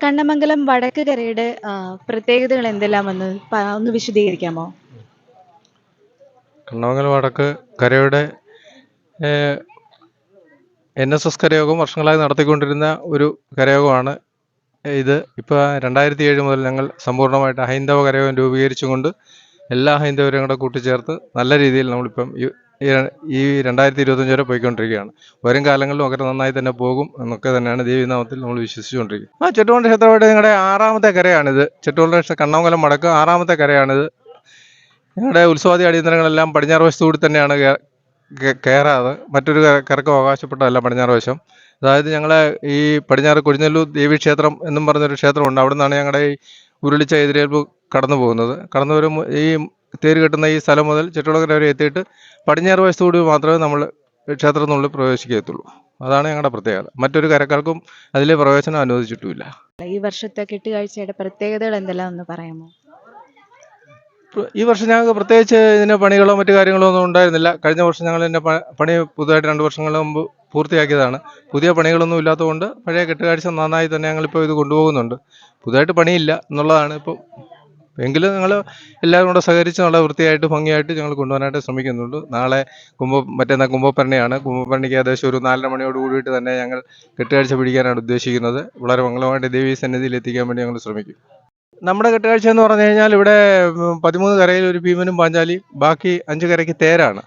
കണ്ണമംഗലം വടക്ക് കരയുടെ പ്രത്യേകതകൾ എന്തെല്ലാമെന്ന് ഒന്ന് വിശദീകരിക്കാമോ? കണ്ണമംഗലം വടക്ക് കരയുടെ NSS കരയോഗം വർഷങ്ങളായി നടത്തിക്കൊണ്ടിരുന്ന ഒരു കരയോഗമാണ് ഇത്. ഇപ്പോൾ 2007 മുതൽ ഞങ്ങൾ സമ്പൂർണ്ണമായിട്ട് ഹൈന്ദവ കരയോഗം രൂപീകരിച്ചുകൊണ്ട് എല്ലാ ഹൈന്ദവരെയും കൂടെ കൂട്ടിച്ചേർത്ത് നല്ല രീതിയിൽ നമ്മളിപ്പം ഈ 2025 വരെ പോയിക്കൊണ്ടിരിക്കുകയാണ്. വരും കാലങ്ങളിലും ഒക്കെ നന്നായി തന്നെ പോകും എന്നൊക്കെ തന്നെയാണ് ദേവീനാമത്തിൽ നമ്മൾ വിശ്വസിച്ചുകൊണ്ടിരിക്കുന്നത്. ചെട്ടുകൊണ്ട ക്ഷേത്രമായിട്ട് ഞങ്ങളുടെ 6ാമത്തെ കരയാണിത്. ചെട്ടുകൊണ്ട കണ്ണമംഗലം വടക്ക് 6ാമത്തെ കരയാണിത്. ഞങ്ങളുടെ ഉത്സവാദി അടിയന്തരങ്ങളെല്ലാം പടിഞ്ഞാറ് വശത്തുകൂടി തന്നെയാണ് കയറാതെ. മറ്റൊരു കരക്കും അവകാശപ്പെട്ടതല്ല പടിഞ്ഞാറ് വശം. അതായത് ഞങ്ങളെ ഈ പടിഞ്ഞാറ് കൊടിഞ്ഞല്ലൂർ ദേവീ ക്ഷേത്രം എന്നും പറഞ്ഞൊരു ക്ഷേത്രമുണ്ട്. അവിടെ നിന്നാണ് ഞങ്ങളുടെ ഈ ഉരുളിച്ച എതിരേൽപ്പ് കടന്നു പോകുന്നത്. കടന്നു വരും ഈ തേര് കെട്ടുന്ന ഈ സ്ഥലം മുതൽ ചെട്ടുകുളക്കര വരെ എത്തിയിട്ട് പടിഞ്ഞാറ് വശത്തുകൂടി മാത്രമേ നമ്മൾ ക്ഷേത്രത്തിനുള്ളിൽ പ്രവേശിക്കത്തുള്ളൂ. അതാണ് ഞങ്ങളുടെ പ്രത്യേകത. മറ്റൊരു കരക്കാർക്കും അതിൽ പ്രവേശനം അനുവദിച്ചിട്ടുമില്ല. ഈ വർഷത്തെ കെട്ടുകാഴ്ചയുടെ പ്രത്യേകതകൾ എന്തെല്ലാം ഒന്ന് പറയാമോ? ഈ വർഷം ഞങ്ങൾക്ക് പ്രത്യേകിച്ച് ഇതിന് പണികളോ മറ്റു കാര്യങ്ങളോ ഒന്നും ഉണ്ടായിരുന്നില്ല. കഴിഞ്ഞ വർഷം ഞങ്ങൾ ഇതിൻ്റെ പണി പുതുതായിട്ട് 2 വർഷങ്ങൾ മുമ്പ് പൂർത്തിയാക്കിയതാണ്. പുതിയ പണികളൊന്നും ഇല്ലാത്തതുകൊണ്ട് പഴയ കെട്ടുകാഴ്ച നന്നായി തന്നെ ഞങ്ങളിപ്പോൾ ഇത് കൊണ്ടുപോകുന്നുണ്ട്. പുതുതായിട്ട് പണിയില്ല എന്നുള്ളതാണ് ഇപ്പോൾ. എങ്കിലും ഞങ്ങൾ എല്ലാവരും കൂടെ സഹകരിച്ച് നല്ല വൃത്തിയായിട്ട് ഭംഗിയായിട്ട് ഞങ്ങൾ കൊണ്ടുപോകാനായിട്ട് ശ്രമിക്കുന്നുണ്ട്. നാളെ മറ്റന്നാൾ കുംഭഭരണിയാണ്. കുംഭഭരണിക്ക് ഏകദേശം ഒരു 4:30 മണിയോട് കൂടിയിട്ട് തന്നെ ഞങ്ങൾ കെട്ടുകാഴ്ച പിടിക്കാനാണ് ഉദ്ദേശിക്കുന്നത്. വളരെ മംഗളമായിട്ട് ദേവീ സന്നിധിയിൽ എത്തിക്കാൻ വേണ്ടി ഞങ്ങൾ ശ്രമിക്കും. നമ്മുടെ കെട്ടുകാഴ്ച എന്ന് പറഞ്ഞു കഴിഞ്ഞാൽ ഇവിടെ 13 കരയിൽ ഒരു ഭീമനും പാഞ്ചാലിയും ബാക്കി 5 കരയ്ക്ക് തേരാണ്.